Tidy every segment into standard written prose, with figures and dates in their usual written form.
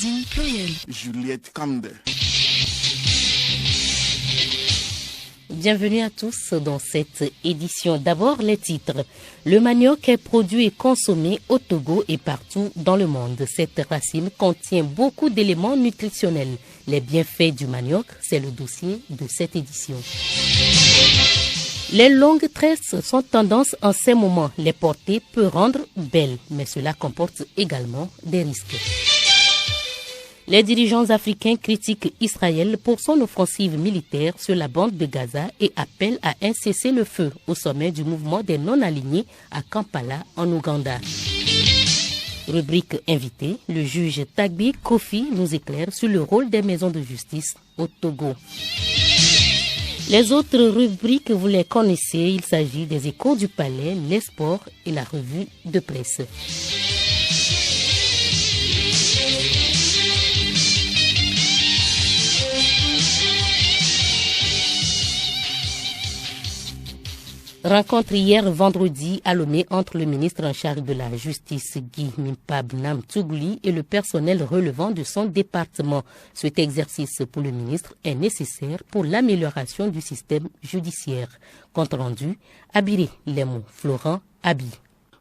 magazine pluriel. Juliette Kamde. Bienvenue à tous dans cette édition. D'abord, les titres. Le manioc est produit et consommé au Togo et partout dans le monde. Cette racine contient beaucoup d'éléments nutritionnels. Les bienfaits du manioc, c'est le dossier de cette édition. Les longues tresses sont tendance en ces moments. Les porter peut rendre belles, mais cela comporte également des risques. Les dirigeants africains critiquent Israël pour son offensive militaire sur la bande de Gaza et appellent à un cessez-le-feu au sommet du mouvement des non-alignés à Kampala, en Ouganda. Rubrique invité, le juge Tagbi Kofi nous éclaire sur le rôle des maisons de justice au Togo. Les autres rubriques, vous les connaissez, il s'agit des échos du palais, les sports et la revue de presse. Rencontre hier vendredi à Lomé entre le ministre en charge de la Justice Guy Mimpab Namtsougli et le personnel relevant de son département. Cet exercice pour le ministre est nécessaire pour l'amélioration du système judiciaire. Compte rendu, Abiri Lemon, Florent Abi.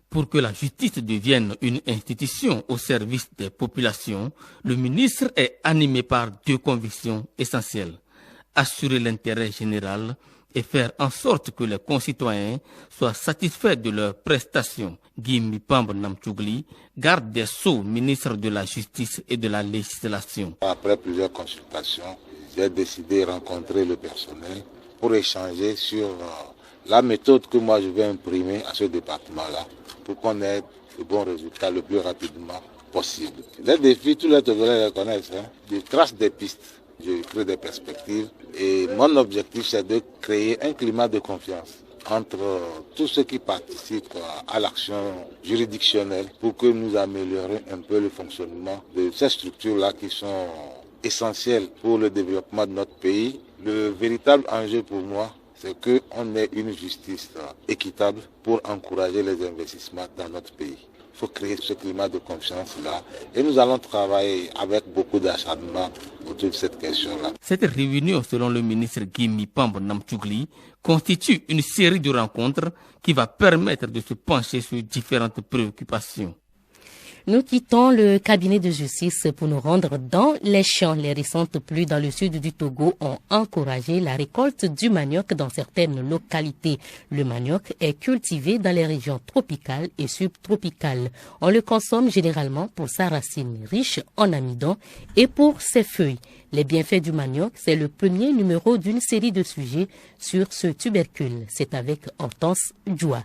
Pour que la justice devienne une institution au service des populations, le ministre est animé par deux convictions essentielles. Assurer l'intérêt général et faire en sorte que les concitoyens soient satisfaits de leurs prestations. Guy Mimpab Namtsougli, garde des Sceaux, ministre de la Justice et de la Législation. Après plusieurs consultations, j'ai décidé de rencontrer le personnel pour échanger sur la méthode que moi je vais imprimer à ce département-là pour qu'on ait de bons résultats le plus rapidement possible. Les défis, tous les Togolais les connaissent, je trace des pistes. Je crée des perspectives et mon objectif c'est de créer un climat de confiance entre tous ceux qui participent à l'action juridictionnelle pour que nous améliorions un peu le fonctionnement de ces structures-là qui sont essentielles pour le développement de notre pays. Le véritable enjeu pour moi, c'est qu'on ait une justice équitable pour encourager les investissements dans notre pays. Il faut créer ce climat de confiance-là et nous allons travailler avec beaucoup d'acharnement autour de cette question-là. Cette réunion, selon le ministre Guy Mimpab Namtsougli, constitue une série de rencontres qui va permettre de se pencher sur différentes préoccupations. Nous quittons le cabinet de justice pour nous rendre dans les champs. Les récentes pluies dans le sud du Togo ont encouragé la récolte du manioc dans certaines localités. Le manioc est cultivé dans les régions tropicales et subtropicales. On le consomme généralement pour sa racine riche en amidon et pour ses feuilles. Les bienfaits du manioc, c'est le premier numéro d'une série de sujets sur ce tubercule. C'est avec Hortense Djoua.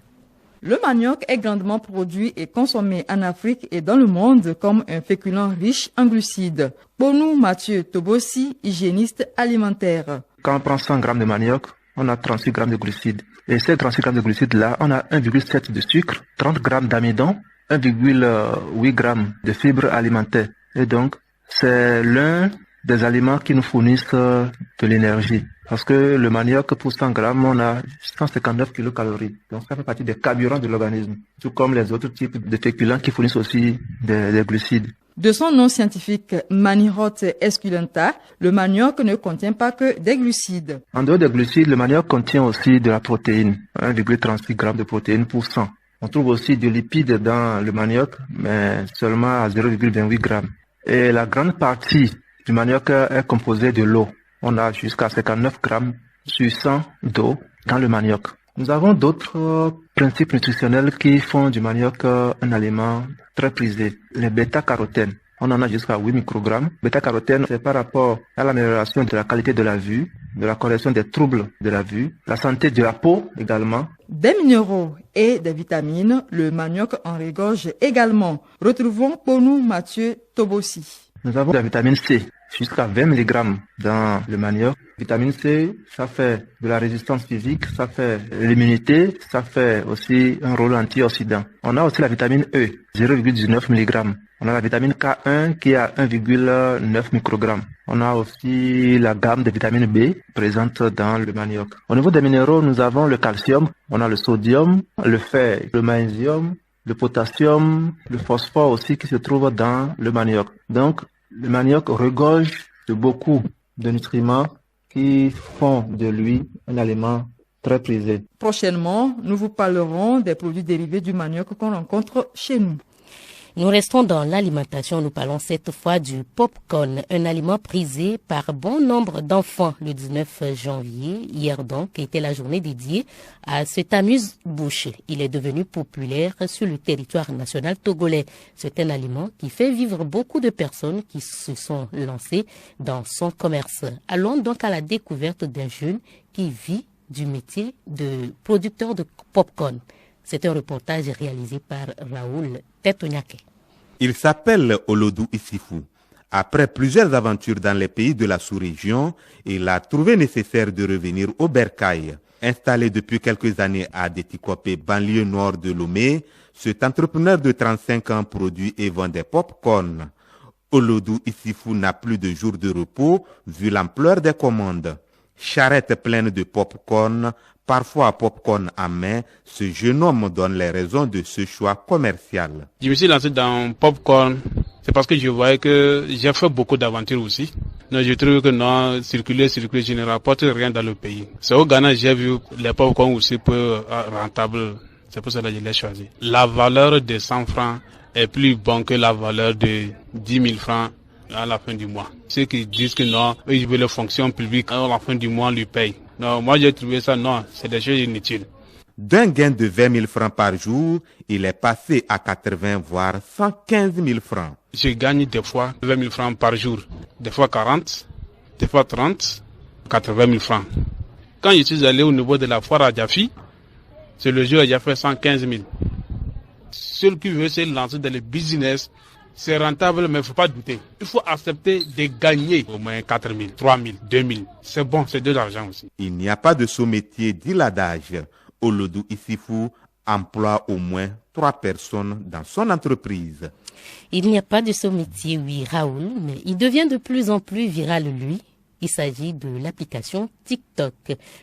Le manioc est grandement produit et consommé en Afrique et dans le monde comme un féculent riche en glucides. Pour nous, Mathieu Tobossi, hygiéniste alimentaire. Quand on prend 100 grammes de manioc, on a 36 grammes de glucides. Et ces 36 grammes de glucides-là, on a 1,7 de sucre, 30 grammes d'amidon, 1,8 grammes de fibres alimentaires. Et donc, c'est l'un des aliments qui nous fournissent de l'énergie. Parce que le manioc, pour 100 grammes, on a 159 kilocalories. Donc ça fait partie des carburants de l'organisme, tout comme les autres types de féculents qui fournissent aussi des glucides. De son nom scientifique Manihot esculenta, le manioc ne contient pas que des glucides. En dehors des glucides, le manioc contient aussi de la protéine, 1,36 grammes de protéines pour 100. On trouve aussi du lipide dans le manioc, mais seulement à 0,28 grammes. Et la grande partie du manioc est composée de l'eau. On a jusqu'à 59 grammes sur 100 d'eau dans le manioc. Nous avons d'autres principes nutritionnels qui font du manioc un aliment très prisé. Les bêta-carotènes, on en a jusqu'à 8 microgrammes. Bêta-carotène, c'est par rapport à l'amélioration de la qualité de la vue, de la correction des troubles de la vue, la santé de la peau également. Des minéraux et des vitamines, le manioc en regorge également. Retrouvons pour nous Mathieu Tobossi. Nous avons la vitamine C, jusqu'à 20 mg dans le manioc. Vitamine C, ça fait de la résistance physique, ça fait l'immunité, ça fait aussi un rôle antioxydant. On a aussi la vitamine E, 0,19 mg. On a la vitamine K1 qui a 1,9 microgrammes. On a aussi la gamme de vitamine B présente dans le manioc. Au niveau des minéraux, nous avons le calcium, on a le sodium, le fer, le magnésium, le potassium, le phosphore aussi qui se trouve dans le manioc. Donc, Le manioc regorge de beaucoup de nutriments qui font de lui un aliment très prisé. Prochainement, nous vous parlerons des produits dérivés du manioc qu'on rencontre chez nous. Nous restons dans l'alimentation. Nous parlons cette fois du popcorn, un aliment prisé par bon nombre d'enfants. Le 19 janvier, hier donc, était la journée dédiée à cet amuse-bouche. Il est devenu populaire sur le territoire national togolais. C'est un aliment qui fait vivre beaucoup de personnes qui se sont lancées dans son commerce. Allons donc à la découverte d'un jeune qui vit du métier de producteur de popcorn. C'est un reportage réalisé par Raoul Tetonyake. Il s'appelle Olodou Issifou. Après plusieurs aventures dans les pays de la sous-région, il a trouvé nécessaire de revenir au Bercail. Installé depuis quelques années à Détikopé, banlieue nord de Lomé, cet entrepreneur de 35 ans produit et vend des pop-corn. Olodou Issifou n'a plus de jours de repos vu l'ampleur des commandes. Charrette pleine de pop-corn, parfois pop-corn à main, ce jeune homme donne les raisons de ce choix commercial. Je me suis lancé dans pop-corn, c'est parce que je voyais que j'ai fait beaucoup d'aventures aussi. Donc je trouve que non, circuler, je ne rapporte rien dans le pays. C'est au Ghana j'ai vu les pop-corn aussi peu rentables, c'est pour cela que je l'ai choisi. La valeur de 100 francs est plus bonne que la valeur de 10 000 francs à la fin du mois. Ceux qui disent que non, eux ils veulent la fonction publique, à la fin du mois on lui paye. Non, moi j'ai trouvé ça, non, c'est des choses inutiles. D'un gain de 20 000 francs par jour, il est passé à 80 voire 115 000 francs. Je gagne des fois 20 000 francs par jour, des fois 40, des fois 30, 80 000 francs. Quand je suis allé au niveau de la foire à Diafi, c'est le jour où j'ai fait 115 000. Celui qui veut se lancer dans le business, c'est rentable, mais il ne faut pas douter. Il faut accepter de gagner au moins 4 000, 3 000, 2 000. C'est bon, c'est de l'argent aussi. Il n'y a pas de sous-métier, dit l'adage. Olodou Issifou emploie au moins 3 personnes dans son entreprise. Il n'y a pas de sous-métier, oui, Raoul, mais il devient de plus en plus viral, lui. Il s'agit de l'application TikTok,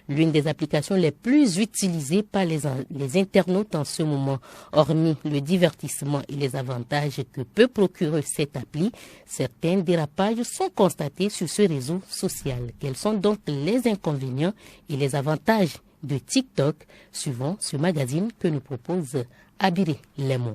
l'une des applications les plus utilisées par les internautes en ce moment. Hormis le divertissement et les avantages que peut procurer cette appli, certains dérapages sont constatés sur ce réseau social. Quels sont donc les inconvénients et les avantages de TikTok, suivant ce magazine que nous propose Abiré Lemon.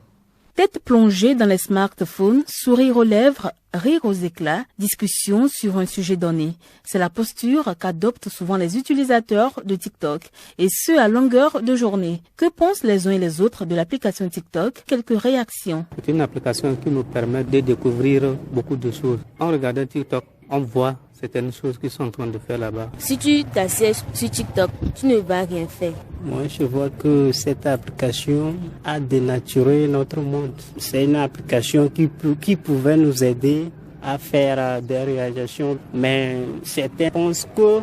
Tête plongée dans les smartphones, sourire aux lèvres, rire aux éclats, discussion sur un sujet donné. C'est la posture qu'adoptent souvent les utilisateurs de TikTok, et ce à longueur de journée. Que pensent les uns et les autres de l'application TikTok? Quelques réactions. C'est une application qui nous permet de découvrir beaucoup de choses. En regardant TikTok, on voit certaines choses qui sont en train de faire là-bas. Si tu t'assieds sur TikTok, tu ne vas rien faire. Moi, je vois que cette application a dénaturé notre monde. C'est une application qui pouvait nous aider à faire des réalisations. Mais certains pensent que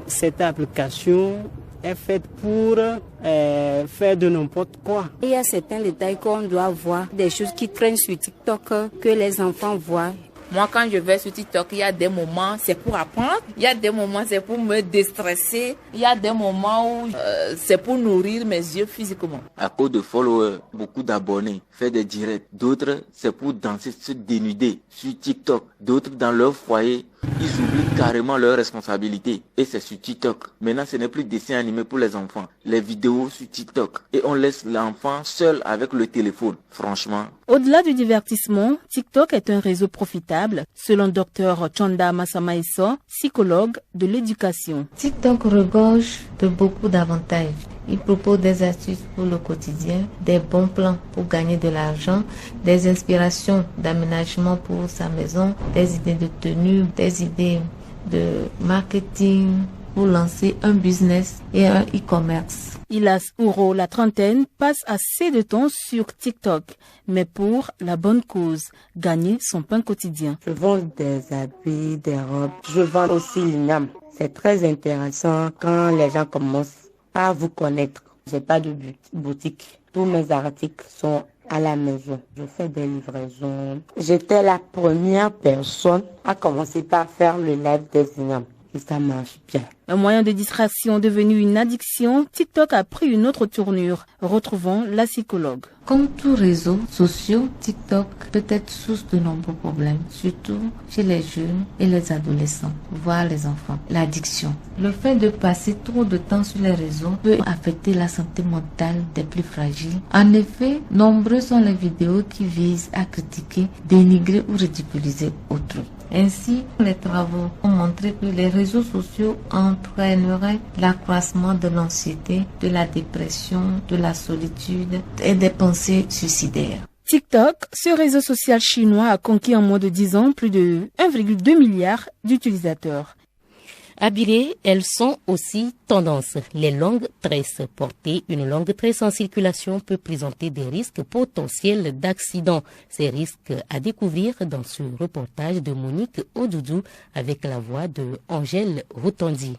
cette application est faite pour faire de n'importe quoi. Il y a certains détails qu'on doit voir, des choses qui traînent sur TikTok que les enfants voient. Moi, quand je vais sur TikTok, il y a des moments, c'est pour apprendre. Il y a des moments, c'est pour me déstresser. Il y a des moments où c'est pour nourrir mes yeux physiquement. À cause de followers, beaucoup d'abonnés, faire des directs. D'autres, c'est pour danser, se dénuder sur TikTok. D'autres, dans leur foyer, ils oublient carrément leurs responsabilités. Et c'est sur TikTok. Maintenant, ce n'est plus dessin animé pour les enfants. Les vidéos sur TikTok. Et on laisse l'enfant seul avec le téléphone. Franchement. Au-delà du divertissement, TikTok est un réseau profitable, selon Dr Chonda Masamaïso, psychologue de l'éducation. TikTok regorge de beaucoup d'avantages. Il propose des astuces pour le quotidien, des bons plans pour gagner de l'argent, des inspirations d'aménagement pour sa maison, des idées de tenue, des idées de marketing pour lancer un business et un e-commerce. Ilas Ouro, la trentaine, passe assez de temps sur TikTok, mais pour la bonne cause, gagner son pain quotidien. Je vends des habits, des robes. Je vends aussi l'INAM. C'est très intéressant quand les gens commencent à vous connaître. J'ai pas de boutique. Tous mes articles sont à la maison. Je fais des livraisons. J'étais la première personne à commencer par faire le live des INAM. Et ça marche bien. Un moyen de distraction devenu une addiction, TikTok a pris une autre tournure. Retrouvons la psychologue. Comme tout réseau social, TikTok peut être source de nombreux problèmes, surtout chez les jeunes et les adolescents, voire les enfants. L'addiction. Le fait de passer trop de temps sur les réseaux peut affecter la santé mentale des plus fragiles. En effet, nombreuses sont les vidéos qui visent à critiquer, dénigrer ou ridiculiser autrui. Ainsi, les travaux ont montré que les réseaux sociaux entraîneraient l'accroissement de l'anxiété, de la dépression, de la solitude et des pensées suicidaires. TikTok, ce réseau social chinois, a conquis en moins de 10 ans plus de 1,2 milliard d'utilisateurs. À Biré, elles sont aussi tendance. Les longues tresses. Porter une longue tresse en circulation peut présenter des risques potentiels d'accident. Ces risques à découvrir dans ce reportage de Monique Odoudou avec la voix de Angèle Routondi.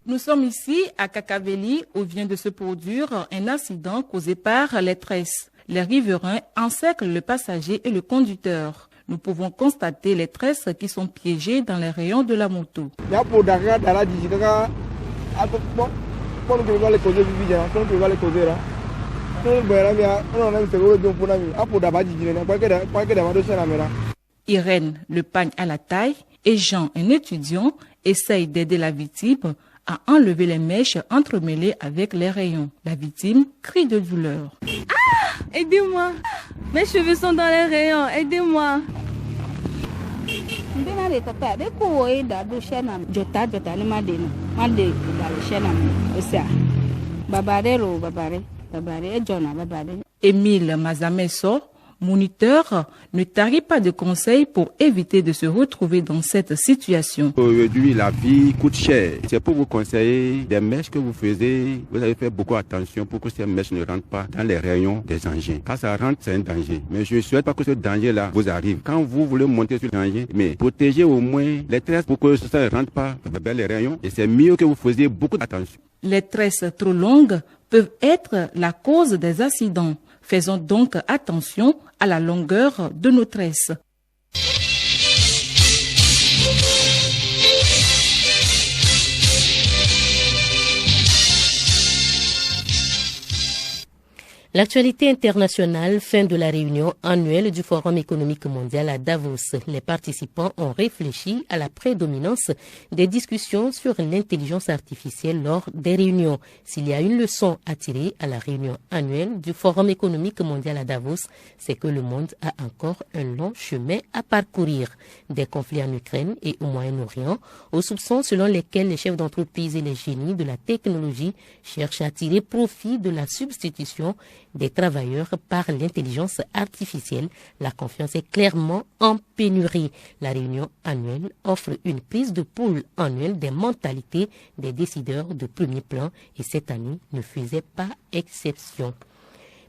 Nous sommes ici à Kakaveli où vient de se produire un accident causé par les tresses. Les riverains encerclent le passager et le conducteur. Nous pouvons constater les tresses qui sont piégées dans les rayons de la moto. Irène, le pagne à la taille, et Jean, un étudiant, essaye d'aider la victime à enlever les mèches entremêlées avec les rayons. La victime crie de douleur. Ah! Aidez-moi! Mes cheveux sont dans les rayons, aidez-moi! Émile Mazamesso, moniteur, ne tarit pas de conseils pour éviter de se retrouver dans cette situation. Aujourd'hui, la vie coûte cher. C'est pour vous conseiller des mèches que vous faisiez. Vous avez fait beaucoup attention pour que ces mèches ne rentrent pas dans les rayons des engins. Quand ça rentre, c'est un danger. Mais je ne souhaite pas que ce danger-là vous arrive. Quand vous voulez monter sur l'engin, mais protégez au moins les tresses pour que ça ne rentre pas dans les rayons. Et c'est mieux que vous faisiez beaucoup d'attention. Les tresses trop longues peuvent être la cause des accidents. Faisons donc attention à la longueur de nos tresses. L'actualité internationale, fin de la réunion annuelle du Forum économique mondial à Davos. Les participants ont réfléchi à la prédominance des discussions sur l'intelligence artificielle lors des réunions. S'il y a une leçon à tirer à la réunion annuelle du Forum économique mondial à Davos, c'est que le monde a encore un long chemin à parcourir. Des conflits en Ukraine et au Moyen-Orient, aux soupçons selon lesquels les chefs d'entreprise et les génies de la technologie cherchent à tirer profit de la substitution des travailleurs par l'intelligence artificielle. La confiance est clairement en pénurie. La réunion annuelle offre une prise de pouls annuelle des mentalités des décideurs de premier plan et cette année ne faisait pas exception.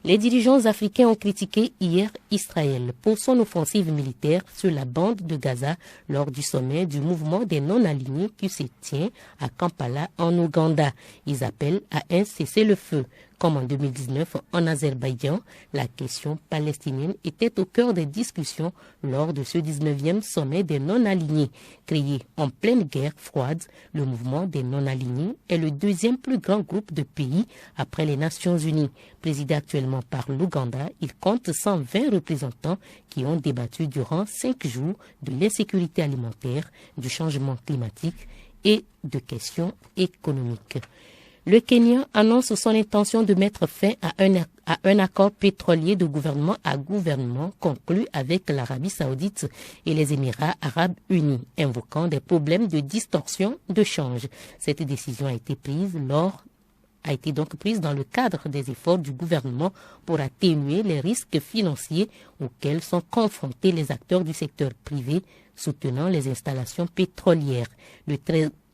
Les dirigeants africains ont critiqué hier Israël pour son offensive militaire sur la bande de Gaza lors du sommet du mouvement des non-alignés qui se tient à Kampala en Ouganda. Ils appellent à un cessez-le-feu. Comme en 2019 en Azerbaïdjan, la question palestinienne était au cœur des discussions lors de ce 19e sommet des non-alignés. Créé en pleine guerre froide, le mouvement des non-alignés est le deuxième plus grand groupe de pays après les Nations Unies. Présidé actuellement par l'Ouganda, il compte 120 représentants qui ont débattu durant 5 jours de l'insécurité alimentaire, du changement climatique et de questions économiques. Le Kenya annonce son intention de mettre fin à un accord pétrolier de gouvernement à gouvernement conclu avec l'Arabie Saoudite et les Émirats Arabes Unis, invoquant des problèmes de distorsion de change. Cette décision a été donc prise dans le cadre des efforts du gouvernement pour atténuer les risques financiers auxquels sont confrontés les acteurs du secteur privé soutenant les installations pétrolières. Le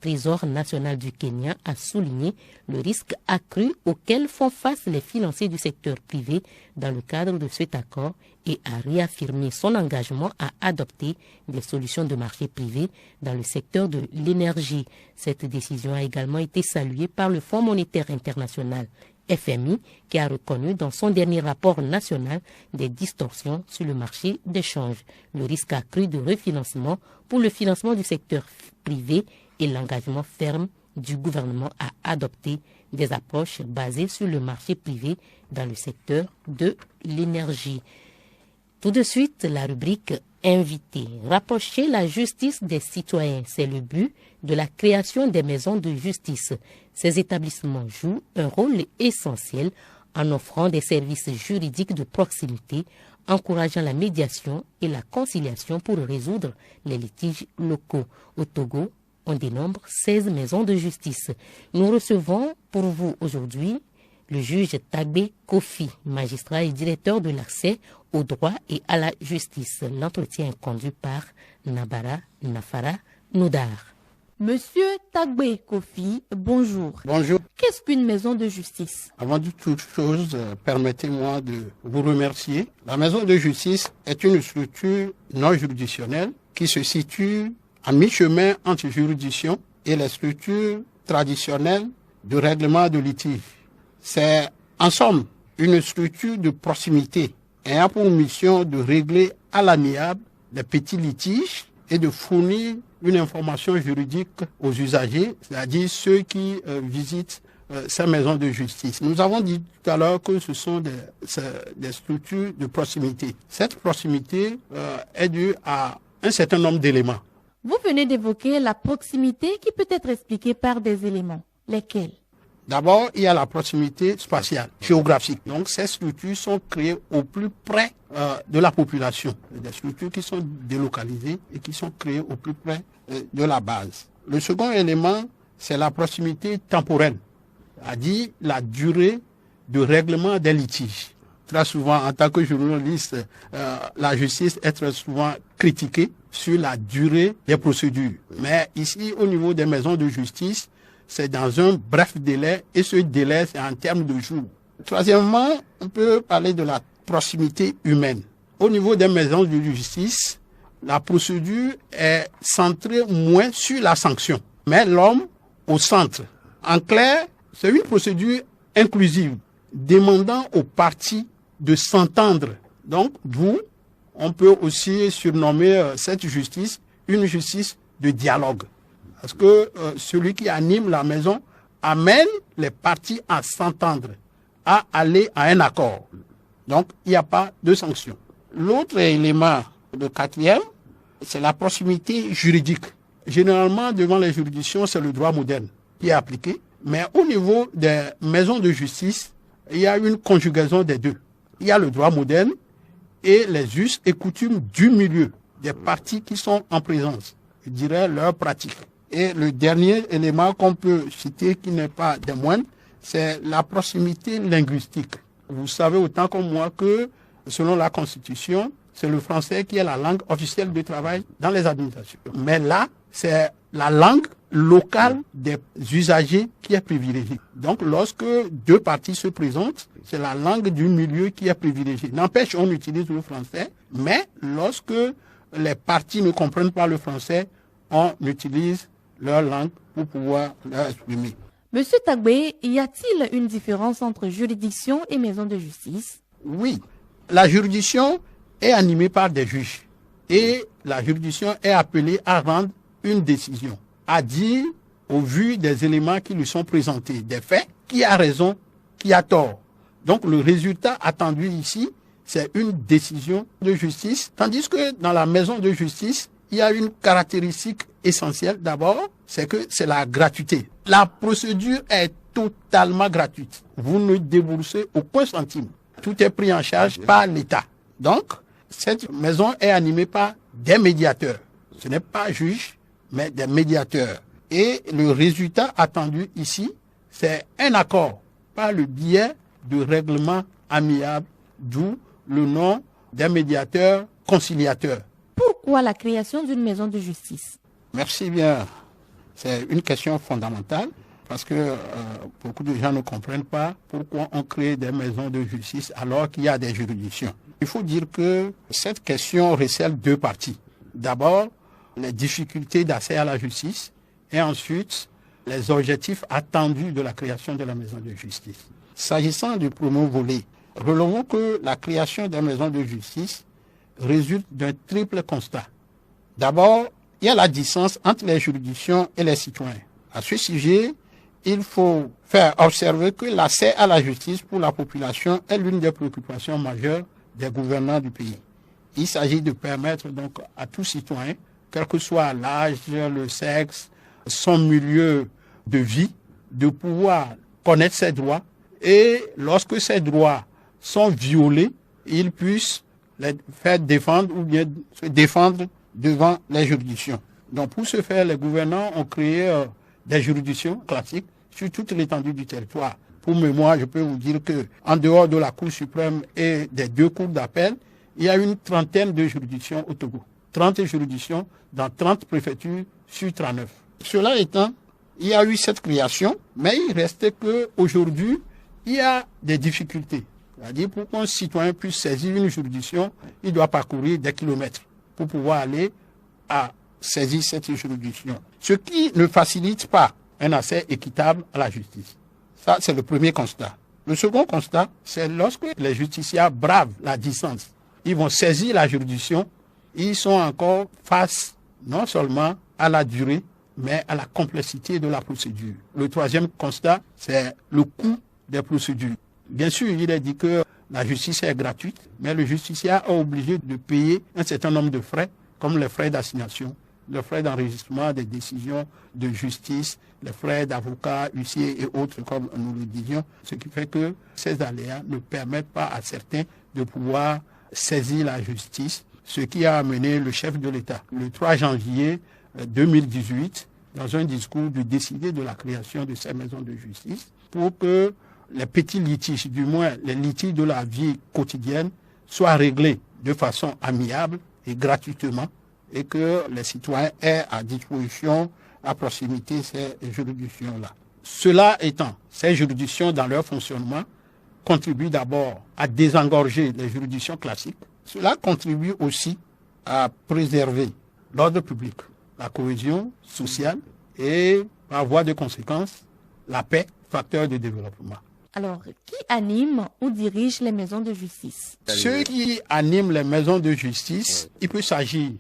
Trésor national du Kenya a souligné le risque accru auquel font face les financiers du secteur privé dans le cadre de cet accord et a réaffirmé son engagement à adopter des solutions de marché privé dans le secteur de l'énergie. Cette décision a également été saluée par le Fonds monétaire international FMI, qui a reconnu dans son dernier rapport national des distorsions sur le marché des changes, le risque accru de refinancement pour le financement du secteur privé et l'engagement ferme du gouvernement à adopter des approches basées sur le marché privé dans le secteur de l'énergie. Tout de suite, la rubrique Invité. Rapprocher la justice des citoyens, c'est le but de la création des maisons de justice. Ces établissements jouent un rôle essentiel en offrant des services juridiques de proximité, encourageant la médiation et la conciliation pour résoudre les litiges locaux. Au Togo, on dénombre 16 maisons de justice. Nous recevons pour vous aujourd'hui le juge Tagbe Kofi, magistrat et directeur de l'accès au droit et à la justice. L'entretien est conduit par Nabara Nafara Noudar. Monsieur Tagbe Kofi, bonjour. Bonjour. Qu'est-ce qu'une maison de justice? Avant de toute chose, permettez-moi de vous remercier. La maison de justice est une structure non juridictionnelle qui se situe à mi-chemin entre juridiction et les structures traditionnelles de règlement de litige. C'est en somme une structure de proximité ayant pour mission de régler à l'amiable les petits litiges et de fournir une information juridique aux usagers, c'est-à-dire ceux qui visitent ces maisons de justice. Nous avons dit tout à l'heure que ce sont des structures de proximité. Cette proximité est due à un certain nombre d'éléments. Vous venez d'évoquer la proximité qui peut être expliquée par des éléments. Lesquels? D'abord, il y a la proximité spatiale, géographique. Donc, ces structures sont créées au plus près de la population. Des structures qui sont délocalisées et qui sont créées au plus près de la base. Le second élément, c'est la proximité temporelle, c'est-à-dire la durée de règlement des litiges. Très souvent, en tant que journaliste, la justice est très souvent critiquée sur la durée des procédures. Mais ici, au niveau des maisons de justice, c'est dans un bref délai et ce délai, c'est en termes de jours. Troisièmement, on peut parler de la proximité humaine. Au niveau des maisons de justice, la procédure est centrée moins sur la sanction, mais l'homme au centre. En clair, c'est une procédure inclusive, demandant aux parties de s'entendre. Donc, on peut aussi surnommer cette justice une justice de dialogue. Parce que celui qui anime la maison amène les parties à s'entendre, à aller à un accord. Donc, il n'y a pas de sanction. L'autre élément, le quatrième, c'est la proximité juridique. Généralement, devant les juridictions, c'est le droit moderne qui est appliqué. Mais au niveau des maisons de justice, il y a une conjugaison des deux. Il y a le droit moderne et les us et coutumes du milieu, des parties qui sont en présence, je dirais leur pratique. Et le dernier élément qu'on peut citer, qui n'est pas des moindres, c'est la proximité linguistique. Vous savez autant que moi que, selon la Constitution, c'est le français qui est la langue officielle de travail dans les administrations. Mais là, c'est la langue locale des usagers qui est privilégiée. Donc, lorsque deux parties se présentent, c'est la langue du milieu qui est privilégiée. N'empêche, on utilise le français, mais lorsque les parties ne comprennent pas le français, on utilise leur langue pour pouvoir l'exprimer. Monsieur Tagbe, y a-t-il une différence entre juridiction et maison de justice? Oui. La juridiction est animée par des juges et la juridiction est appelée à rendre une décision, à dire, au vu des éléments qui lui sont présentés, des faits, qui a raison, qui a tort. Donc le résultat attendu ici, c'est une décision de justice, tandis que dans la maison de justice, il y a une caractéristique essentielle. D'abord, c'est que c'est la gratuité. La procédure est totalement gratuite. Vous ne déboursez aucun centime. Tout est pris en charge par l'État. Donc, cette maison est animée par des médiateurs. Ce n'est pas juge, mais des médiateurs. Et le résultat attendu ici, c'est un accord par le biais de règlements amiables, d'où le nom des médiateurs conciliateurs. Pourquoi la création d'une maison de justice? Merci bien. C'est une question fondamentale parce que beaucoup de gens ne comprennent pas pourquoi on crée des maisons de justice alors qu'il y a des juridictions. Il faut dire que cette question recèle deux parties. D'abord, les difficultés d'accès à la justice et ensuite les objectifs attendus de la création de la maison de justice. S'agissant du premier volet, relevons que la création des maisons de justice résulte d'un triple constat. D'abord, il y a la distance entre les juridictions et les citoyens. À ce sujet, il faut faire observer que l'accès à la justice pour la population est l'une des préoccupations majeures des gouvernants du pays. Il s'agit de permettre donc à tout citoyen, quel que soit l'âge, le sexe, son milieu de vie, de pouvoir connaître ses droits et lorsque ces droits sont violés, il puisse les faire défendre ou bien se défendre devant les juridictions. Donc pour ce faire, les gouvernants ont créé des juridictions classiques sur toute l'étendue du territoire. Pour mémoire, je peux vous dire que en dehors de la Cour suprême et des 2 cours d'appel, il y a une trentaine de juridictions au Togo. 30 juridictions dans 30 préfectures sur 39. Cela étant, il y a eu cette création, mais il restait qu'aujourd'hui, il y a des difficultés. C'est-à-dire, pour qu'un citoyen puisse saisir une juridiction, il doit parcourir des kilomètres pour pouvoir aller à saisir cette juridiction. Ce qui ne facilite pas un accès équitable à la justice. Ça, c'est le premier constat. Le second constat, c'est lorsque les justiciables bravent la distance, ils vont saisir la juridiction, ils sont encore face non seulement à la durée, mais à la complexité de la procédure. Le troisième constat, c'est le coût des procédures. Bien sûr, il est dit que la justice est gratuite, mais le justiciable est obligé de payer un certain nombre de frais, comme les frais d'assignation, les frais d'enregistrement des décisions de justice, les frais d'avocat, huissier et autres, comme nous le disions, ce qui fait que ces aléas ne permettent pas à certains de pouvoir saisir la justice, ce qui a amené le chef de l'État, le 3 janvier 2018, dans un discours, de décider de la création de ces maisons de justice pour que les petits litiges, du moins les litiges de la vie quotidienne, soient réglés de façon amiable et gratuitement, et que les citoyens aient à disposition, à proximité, ces juridictions-là. Cela étant, ces juridictions, dans leur fonctionnement, contribuent d'abord à désengorger les juridictions classiques. Cela contribue aussi à préserver l'ordre public, la cohésion sociale et, par voie de conséquence, la paix, facteur de développement. Alors, qui anime ou dirige les maisons de justice? Ceux qui animent les maisons de justice, il peut s'agir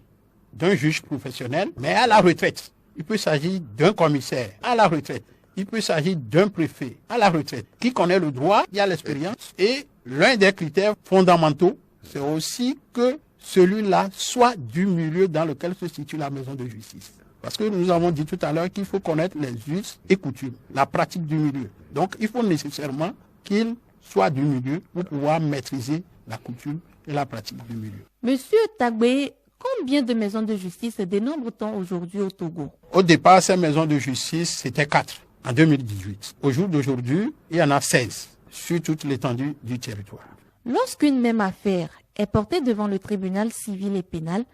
d'un juge professionnel, mais à la retraite. Il peut s'agir d'un commissaire à la retraite. Il peut s'agir d'un préfet à la retraite qui connaît le droit, qui a l'expérience. Et l'un des critères fondamentaux, c'est aussi que celui-là soit du milieu dans lequel se situe la maison de justice. Parce que nous avons dit tout à l'heure qu'il faut connaître les us et coutumes, la pratique du milieu. Donc il faut nécessairement qu'il soit du milieu pour pouvoir maîtriser la coutume et la pratique du milieu. Monsieur Tagbé, combien de maisons de justice dénombre-t-on aujourd'hui au Togo? Au départ, ces maisons de justice, c'était 4 en 2018. Au jour d'aujourd'hui, il y en a 16 sur toute l'étendue du territoire. Lorsqu'une même affaire est portée devant le tribunal civil et pénal,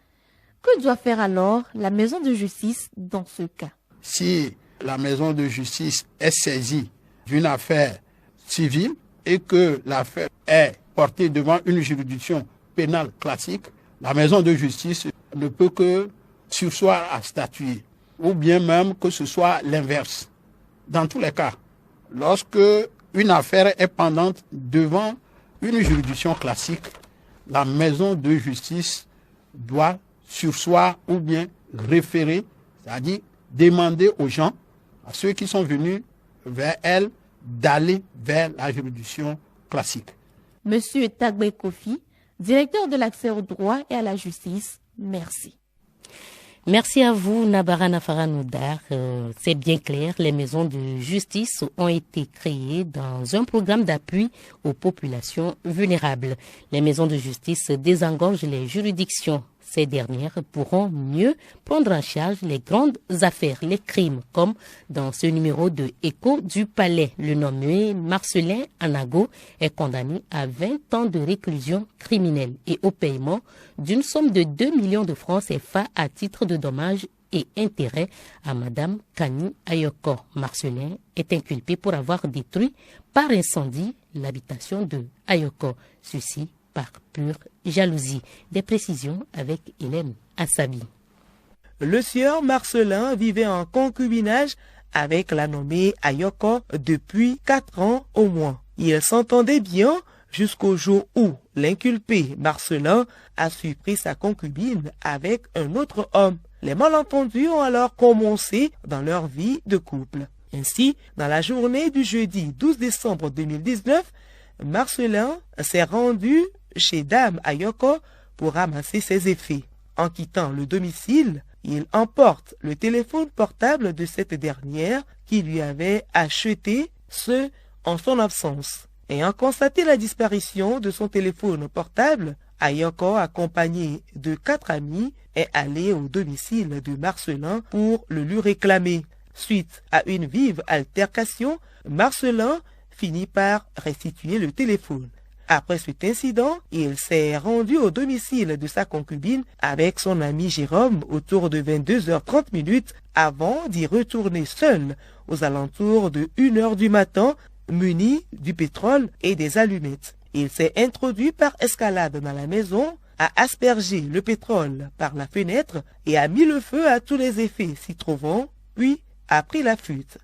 que doit faire alors la maison de justice dans ce cas? Si la maison de justice est saisie d'une affaire civile et que l'affaire est portée devant une juridiction pénale classique, la maison de justice ne peut que surseoir à statuer, ou bien même que ce soit l'inverse. Dans tous les cas, lorsque une affaire est pendante devant une juridiction classique, la maison de justice doit surseoir ou bien référer, c'est-à-dire demander aux gens, à ceux qui sont venus vers elle, d'aller vers la juridiction classique. Monsieur Tagbé Kofi, directeur de l'accès au droit et à la justice, merci. Merci à vous, Nabara Nafaranoudar. C'est bien clair, les maisons de justice ont été créées dans un programme d'appui aux populations vulnérables. Les maisons de justice désengorgent les juridictions. Ces dernières pourront mieux prendre en charge les grandes affaires, les crimes, comme dans ce numéro de Écho du Palais. Le nommé Marcelin Anago est condamné à 20 ans de réclusion criminelle et au paiement d'une somme de 2 millions de francs CFA à titre de dommages et intérêts à Madame Kani Ayoko. Marcelin est inculpé pour avoir détruit par incendie l'habitation de Ayoko. Ceci par pure jalousie. Des précisions avec Hélène Assabi. Le sieur Marcelin vivait en concubinage avec la nommée Ayoko depuis 4 ans au moins. Ils s'entendaient bien jusqu'au jour où l'inculpé Marcelin a surpris sa concubine avec un autre homme. Les malentendus ont alors commencé dans leur vie de couple. Ainsi, dans la journée du jeudi 12 décembre 2019, Marcelin s'est rendu chez Dame Ayoko pour ramasser ses effets. En quittant le domicile, il emporte le téléphone portable de cette dernière qui lui avait acheté, ce en son absence. Ayant constaté la disparition de son téléphone portable, Ayoko, accompagné de 4 amis, est allé au domicile de Marcelin pour le lui réclamer. Suite à une vive altercation, Marcelin finit par restituer le téléphone. Après cet incident, il s'est rendu au domicile de sa concubine avec son ami Jérôme autour de 22h30 avant d'y retourner seul aux alentours de 1h du matin, muni du pétrole et des allumettes. Il s'est introduit par escalade dans la maison, a aspergé le pétrole par la fenêtre et a mis le feu à tous les effets s'y trouvant, puis a pris la fuite.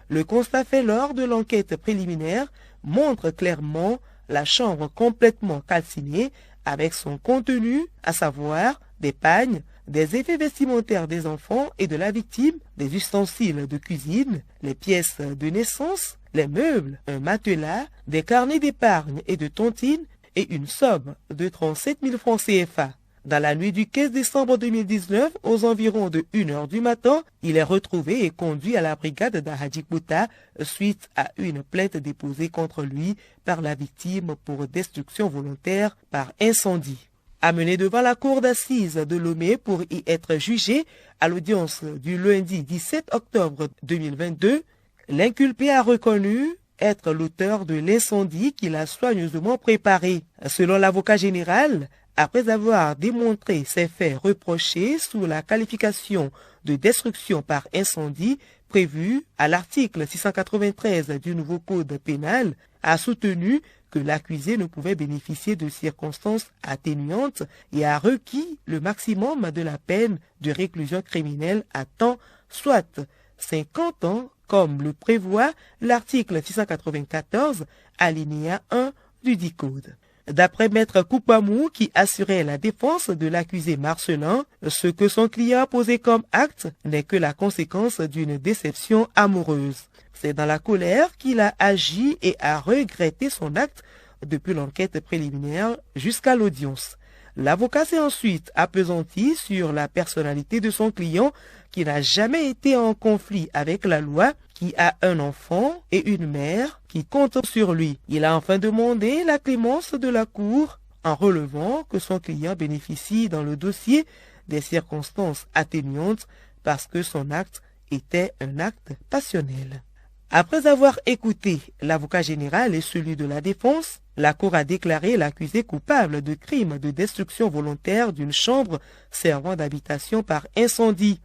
Le constat fait lors de l'enquête préliminaire montre clairement la chambre complètement calcinée avec son contenu, à savoir des pagnes, des effets vestimentaires des enfants et de la victime, des ustensiles de cuisine, les pièces de naissance, les meubles, un matelas, des carnets d'épargne et de tontine et une somme de 37 000 francs CFA. Dans la nuit du 15 décembre 2019, aux environs de 1h du matin, il est retrouvé et conduit à la brigade d'Ahadjikouta suite à une plainte déposée contre lui par la victime pour destruction volontaire par incendie. Amené devant la cour d'assises de Lomé pour y être jugé à l'audience du lundi 17 octobre 2022, l'inculpé a reconnu être l'auteur de l'incendie qu'il a soigneusement préparé. Selon l'avocat général, après avoir démontré ces faits reprochés sous la qualification de destruction par incendie prévue à l'article 693 du nouveau code pénal, a soutenu que l'accusé ne pouvait bénéficier de circonstances atténuantes et a requis le maximum de la peine de réclusion criminelle à temps, soit 50 ans, comme le prévoit l'article 694, alinéa 1 du dit code. D'après Maître Koupamou, qui assurait la défense de l'accusé Marcelin, ce que son client a posé comme acte n'est que la conséquence d'une déception amoureuse. C'est dans la colère qu'il a agi et a regretté son acte depuis l'enquête préliminaire jusqu'à l'audience. L'avocat s'est ensuite appesanti sur la personnalité de son client qui n'a jamais été en conflit avec la loi, qui a un enfant et une mère qui comptent sur lui. Il a enfin demandé la clémence de la Cour en relevant que son client bénéficie dans le dossier des circonstances atténuantes parce que son acte était un acte passionnel. Après avoir écouté l'avocat général et celui de la défense, la Cour a déclaré l'accusé coupable de crime de destruction volontaire d'une chambre servant d'habitation par incendie.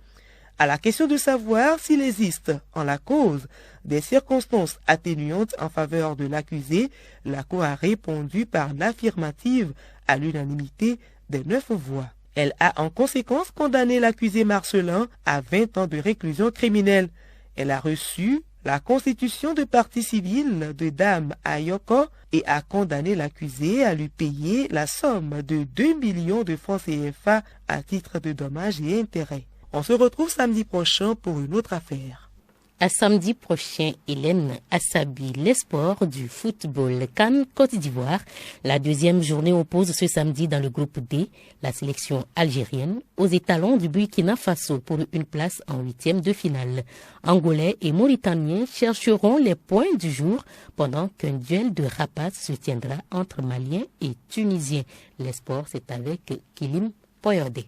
À la question de savoir s'il existe en la cause des circonstances atténuantes en faveur de l'accusé, la Cour a répondu par l'affirmative à l'unanimité des 9 voix. Elle a en conséquence condamné l'accusé Marcelin à 20 ans de réclusion criminelle. Elle a reçu la constitution de partie civile de Dame Ayoko et a condamné l'accusé à lui payer la somme de 2 millions de francs CFA à titre de dommages et intérêts. On se retrouve samedi prochain pour une autre affaire. À samedi prochain, Hélène Assabi, les sports du football CAN Côte d'Ivoire. La deuxième journée oppose ce samedi dans le groupe D la sélection algérienne aux étalons du Burkina Faso pour une place en 8e de finale. Angolais et Mauritaniens chercheront les points du jour pendant qu'un duel de rapaces se tiendra entre Maliens et Tunisiens. Les sports, c'est avec Kilim Poyodé.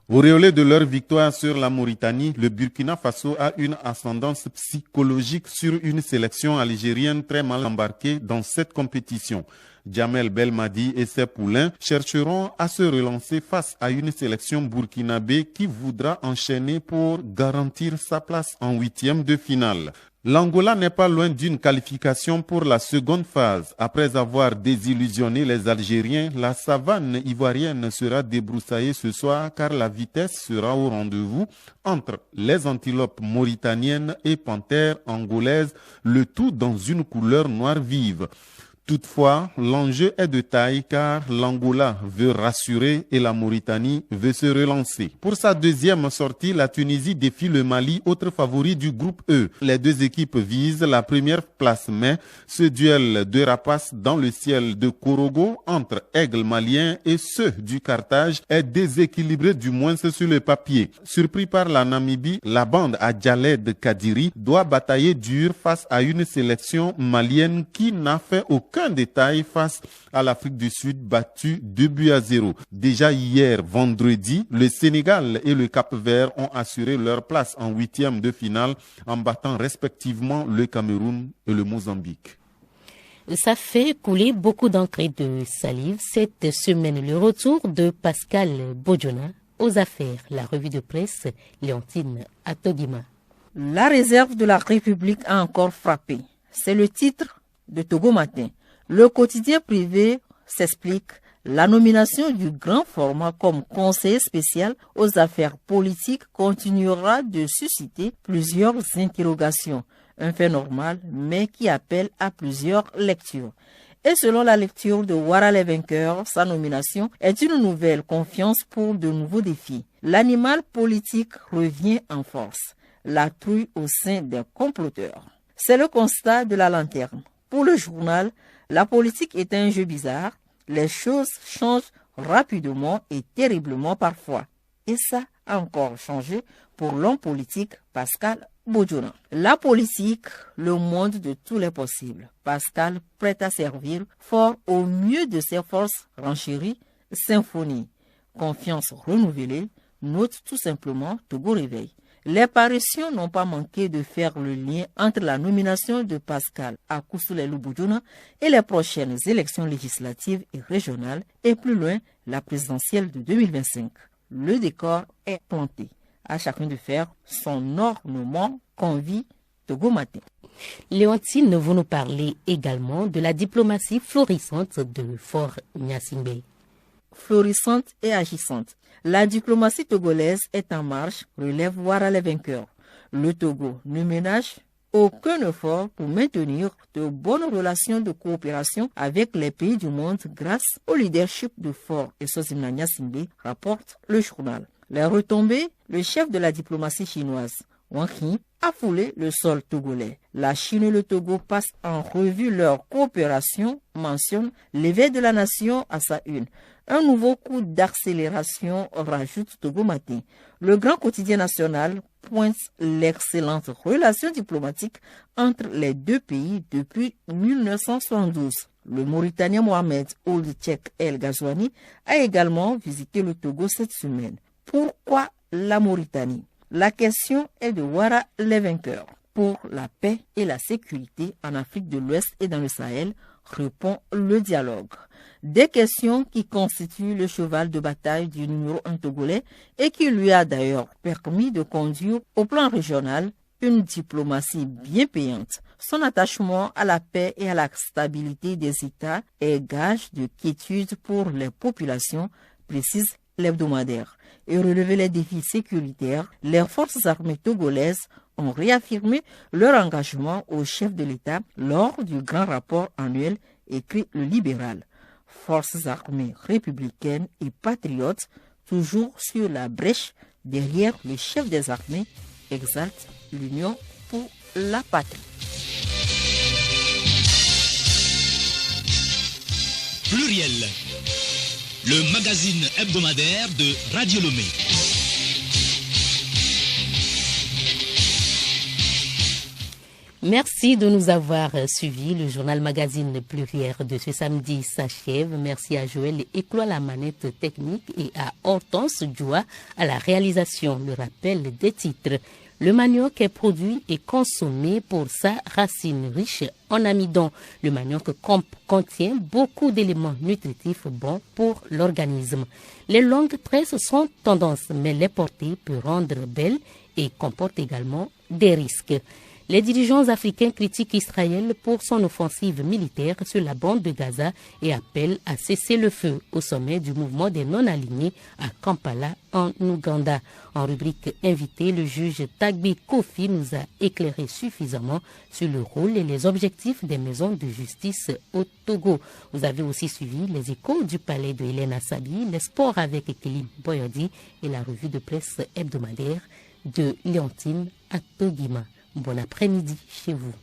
Auréolé de leur victoire sur la Mauritanie, le Burkina Faso a une ascendance psychologique sur une sélection algérienne très mal embarquée dans cette compétition. Djamel Belmadi et ses poulains chercheront à se relancer face à une sélection burkinabé qui voudra enchaîner pour garantir sa place en 8e de finale. L'Angola n'est pas loin d'une qualification pour la seconde phase. Après avoir désillusionné les Algériens, la savane ivoirienne sera débroussaillée ce soir car la vitesse sera au rendez-vous entre les antilopes mauritaniennes et panthères angolaises, le tout dans une couleur noire vive. Toutefois, l'enjeu est de taille car l'Angola veut rassurer et la Mauritanie veut se relancer. Pour sa deuxième sortie, la Tunisie défie le Mali, autre favori du groupe E. Les deux équipes visent la première place, mais ce duel de rapaces dans le ciel de Korogo entre aigles maliens et ceux du Carthage est déséquilibré du moins sur le papier. Surpris par la Namibie, la bande à Djaled Kadiri doit batailler dur face à une sélection malienne qui n'a fait aucun détail face à l'Afrique du Sud battue 2-0. Déjà hier, vendredi, le Sénégal et le Cap-Vert ont assuré leur place en huitième de finale en battant respectivement le Cameroun et le Mozambique. Ça fait couler beaucoup d'encre et de salive cette semaine. Le retour de Pascal Bodjona aux affaires. La revue de presse Léontine Atogima. La réserve de la République a encore frappé. C'est le titre de Togo Matin. Le quotidien privé s'explique. La nomination du grand format comme conseiller spécial aux affaires politiques continuera de susciter plusieurs interrogations. Un fait normal, mais qui appelle à plusieurs lectures. Et selon la lecture de Ouattara les vainqueurs, sa nomination est une nouvelle confiance pour de nouveaux défis. L'animal politique revient en force. La trouille au sein des comploteurs. C'est le constat de la lanterne. Pour le journal, la politique est un jeu bizarre. Les choses changent rapidement et terriblement parfois. Et ça a encore changé pour l'homme politique Pascal Bodjona. La politique, le monde de tous les possibles. Pascal, prêt à servir, fort au mieux de ses forces renchéries, symphonie. Confiance renouvelée, note tout simplement Togo Réveil. Les parutions n'ont pas manqué de faire le lien entre la nomination de Pascal Akousoulelou Bodjona et les prochaines élections législatives et régionales et plus loin la présidentielle de 2025. Le décor est planté. À chacun de faire son ornement convie Togo Matin. Léontine, vous nous parlez également de la diplomatie florissante de Fort Gnassingbé. Florissante et agissante. La diplomatie togolaise est en marche, relève Ouattara les vainqueurs. Le Togo ne ménage aucun effort pour maintenir de bonnes relations de coopération avec les pays du monde grâce au leadership de Fort et Sozimna Gnassingbé, rapporte le journal. Les retombées, le chef de la diplomatie chinoise, Wang Yi, a foulé le sol togolais. La Chine et le Togo passent en revue leur coopération, mentionne l'éveil de la nation à sa une. Un nouveau coup d'accélération, rajoute Togo Matin. Le grand quotidien national pointe l'excellente relation diplomatique entre les deux pays depuis 1972. Le Mauritanien Mohamed Ould Cheikh El Ghazouani a également visité le Togo cette semaine. Pourquoi la Mauritanie? La question est de Ouattara les vainqueurs. Pour la paix et la sécurité en Afrique de l'Ouest et dans le Sahel, répond le dialogue. Des questions qui constituent le cheval de bataille du numéro 1 togolais et qui lui a d'ailleurs permis de conduire au plan régional une diplomatie bien payante. Son attachement à la paix et à la stabilité des États est gage de quiétude pour les populations, précise l'hebdomadaire. Et relever les défis sécuritaires, les forces armées togolaises ont réaffirmé leur engagement au chef de l'État lors du grand rapport annuel, écrit le libéral. Forces armées républicaines et patriotes, toujours sur la brèche derrière le chef des armées, exalte l'union pour la patrie. Pluriel, le magazine hebdomadaire de Radio Lomé. Merci de nous avoir suivis. Le journal magazine Pluriel de ce samedi s'achève. Merci à Joël Eklo à la manette technique et à Hortense Djoua à la réalisation. Le rappel des titres. Le manioc est produit et consommé pour sa racine riche en amidon. Le manioc contient beaucoup d'éléments nutritifs bons pour l'organisme. Les longues tresses sont tendance, mais les porter peut rendre belles et comportent également des risques. Les dirigeants africains critiquent Israël pour son offensive militaire sur la bande de Gaza et appellent à cesser le feu au sommet du mouvement des non-alignés à Kampala, en Ouganda. En rubrique invité, le juge Tagbi Kofi nous a éclairé suffisamment sur le rôle et les objectifs des maisons de justice au Togo. Vous avez aussi suivi les échos du palais de Hélène Assabi, les sports avec Ekelim Boyodi et la revue de presse hebdomadaire de Léontine Atogima. Bon après-midi chez vous.